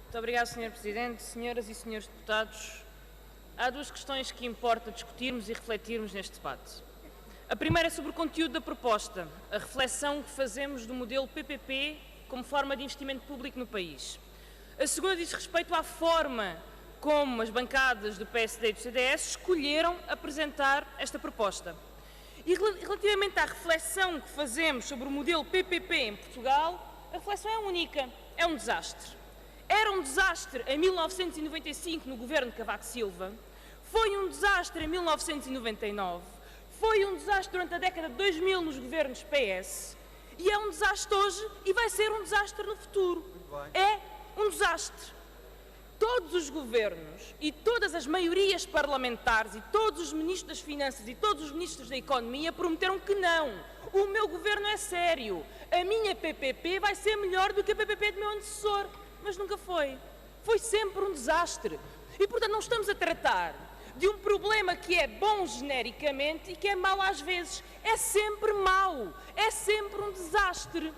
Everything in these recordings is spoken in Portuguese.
Muito obrigado, Sr. Presidente. Senhoras e senhores deputados, há duas questões que importa discutirmos e refletirmos neste debate. A primeira é sobre o conteúdo da proposta, a reflexão que fazemos do modelo PPP como forma de investimento público no país. A segunda diz respeito à forma como as bancadas do PSD e do CDS escolheram apresentar esta proposta. E relativamente à reflexão que fazemos sobre o modelo PPP em Portugal, a reflexão é única, é um desastre. Era um desastre em 1995 no governo de Cavaco Silva, foi um desastre em 1999, foi um desastre durante a década de 2000 nos governos PS e é um desastre hoje e vai ser um desastre no futuro. É um desastre. Todos os governos e todas as maiorias parlamentares e todos os ministros das Finanças e todos os ministros da Economia prometeram que não. O meu governo é sério. A minha PPP vai ser melhor do que a PPP do meu antecessor. Mas nunca foi. Foi sempre um desastre. E, portanto, não estamos a tratar de um problema que é bom genericamente e que é mau às vezes. É sempre mau. É sempre um desastre.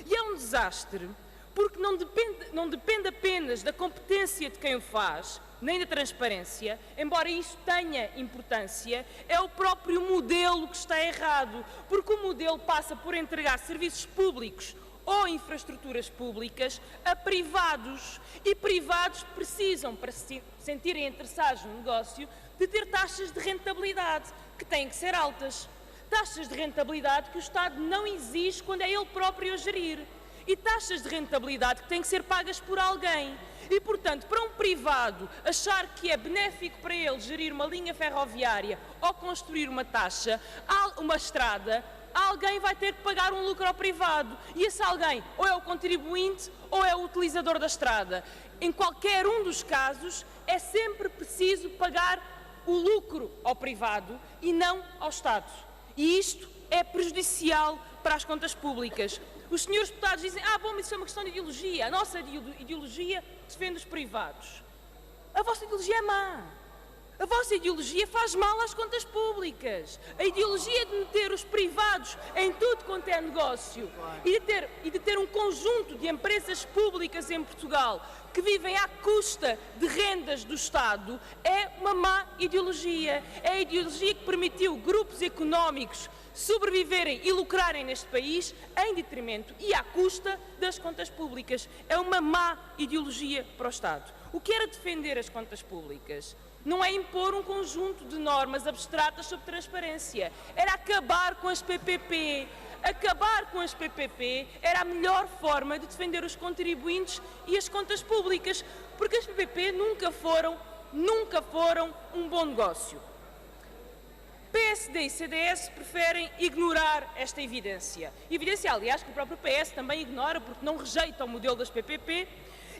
E é um desastre porque não depende apenas da competência de quem o faz, nem da transparência, embora isso tenha importância, é o próprio modelo que está errado, porque o modelo passa por entregar serviços públicos ou infraestruturas públicas a privados, e privados precisam, para se sentirem interessados no negócio, de ter taxas de rentabilidade, que têm que ser altas. Taxas de rentabilidade que o Estado não exige quando é ele próprio a gerir. E taxas de rentabilidade que têm que ser pagas por alguém. E, portanto, para um privado achar que é benéfico para ele gerir uma linha ferroviária ou construir uma estrada, alguém vai ter que pagar um lucro ao privado. E esse alguém ou é o contribuinte ou é o utilizador da estrada. Em qualquer um dos casos, é sempre preciso pagar o lucro ao privado e não ao Estado. E isto é prejudicial para as contas públicas. Os senhores deputados dizem, bom, mas isso é uma questão de ideologia. A nossa ideologia defende os privados. A vossa ideologia é má. A vossa ideologia faz mal às contas públicas. A ideologia de meter os privados em tudo quanto é negócio e de ter um conjunto de empresas públicas em Portugal que vivem à custa de rendas do Estado é uma má ideologia. É a ideologia que permitiu grupos económicos sobreviverem e lucrarem neste país em detrimento e à custa das contas públicas. É uma má ideologia para o Estado. O que era defender as contas públicas não é impor um conjunto de normas abstratas sobre transparência, era acabar com as PPP. Acabar com as PPP era a melhor forma de defender os contribuintes e as contas públicas, porque as PPP nunca foram um bom negócio. PSD e CDS preferem ignorar esta evidência. Evidência, aliás, que o próprio PS também ignora, porque não rejeita o modelo das PPP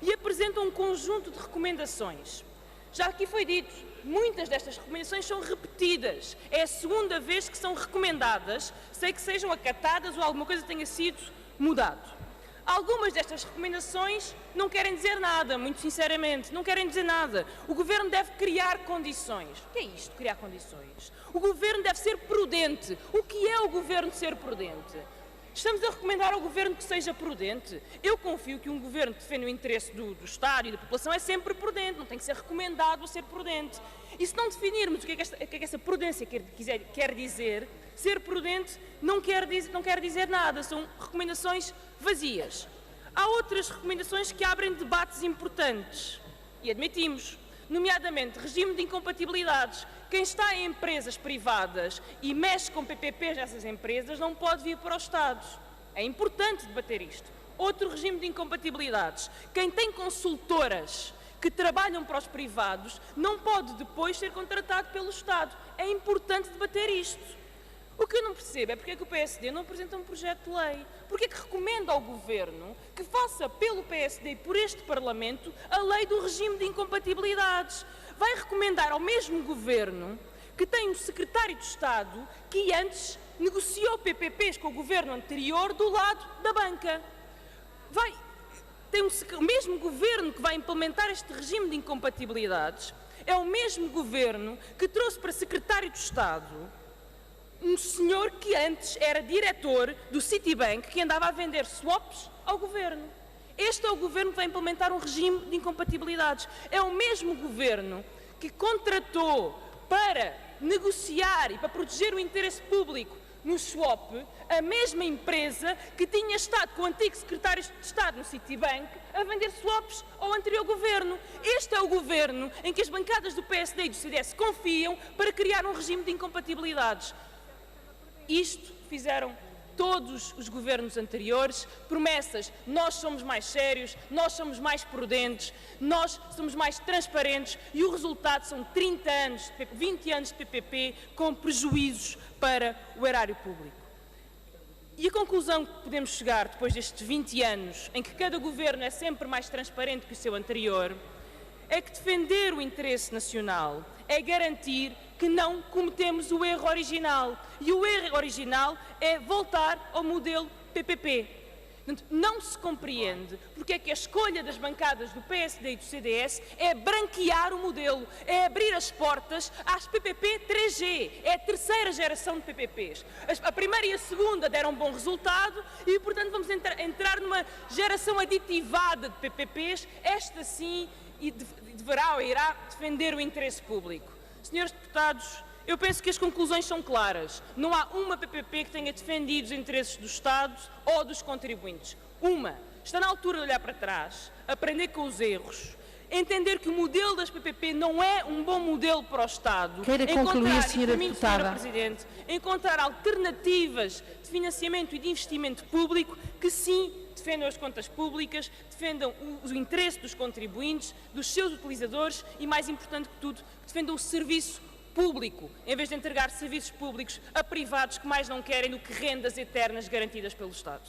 e apresenta um conjunto de recomendações. Já aqui foi dito, muitas destas recomendações são repetidas. É a segunda vez que são recomendadas, sem que sejam acatadas ou alguma coisa tenha sido mudado. Algumas destas recomendações não querem dizer nada, muito sinceramente, não querem dizer nada. O Governo deve criar condições. O que é isto, criar condições? O Governo deve ser prudente. O que é o Governo ser prudente? Estamos a recomendar ao Governo que seja prudente? Eu confio que um Governo que defende o interesse do Estado e da população é sempre prudente, não tem que ser recomendado a ser prudente. E se não definirmos o que é que essa prudência quer dizer, ser prudente não quer dizer nada, são recomendações vazias. Há outras recomendações que abrem debates importantes, e admitimos, nomeadamente regime de incompatibilidades. Quem está em empresas privadas e mexe com PPPs nessas empresas não pode vir para o Estado. É importante debater isto. Outro regime de incompatibilidades. Quem tem consultoras que trabalham para os privados não pode depois ser contratado pelo Estado. É importante debater isto. O que eu não percebo é porque é que o PSD não apresenta um projeto de lei. Porque é que recomenda ao Governo que faça pelo PSD e por este Parlamento a lei do regime de incompatibilidades. Vai recomendar ao mesmo Governo que tem um secretário de Estado que antes negociou PPPs com o Governo anterior do lado da banca. O mesmo Governo que vai implementar este regime de incompatibilidades é o mesmo Governo que trouxe para secretário de Estado um senhor que antes era diretor do Citibank, que andava a vender swaps ao Governo. este é o governo que vai implementar um regime de incompatibilidades. É o mesmo governo que contratou para negociar e para proteger o interesse público no swap, a mesma empresa que tinha estado com o antigo secretário de Estado no Citibank a vender swaps ao anterior governo. Este é o governo em que as bancadas do PSD e do CDS confiam para criar um regime de incompatibilidades. Isto fizeram todos os governos anteriores, promessas: nós somos mais sérios, nós somos mais prudentes, nós somos mais transparentes, e o resultado são 30 anos, 20 anos de PPP com prejuízos para o erário público. E a conclusão que podemos chegar depois destes 20 anos, em que cada governo é sempre mais transparente que o seu anterior, é que defender o interesse nacional é garantir que não cometemos o erro original. E o erro original é voltar ao modelo PPP. Portanto, não se compreende porque é que a escolha das bancadas do PSD e do CDS é branquear o modelo, é abrir as portas às PPP 3G, é a terceira geração de PPPs. A primeira e a segunda deram um bom resultado e, portanto, vamos entrar numa geração aditivada de PPPs, esta sim, e deverá ou irá defender o interesse público. Senhores deputados, eu penso que as conclusões são claras. Não há uma PPP que tenha defendido os interesses do Estado ou dos contribuintes. Uma. Está na altura de olhar para trás, aprender com os erros, entender que o modelo das PPP não é um bom modelo para o Estado. Queira concluir, Senhora Deputada. Presidente, encontrar alternativas de financiamento e de investimento público que sim defendam as contas públicas, defendam o interesse dos contribuintes, dos seus utilizadores e, mais importante que tudo, defendam o serviço público, em vez de entregar serviços públicos a privados que mais não querem do que rendas eternas garantidas pelo Estado.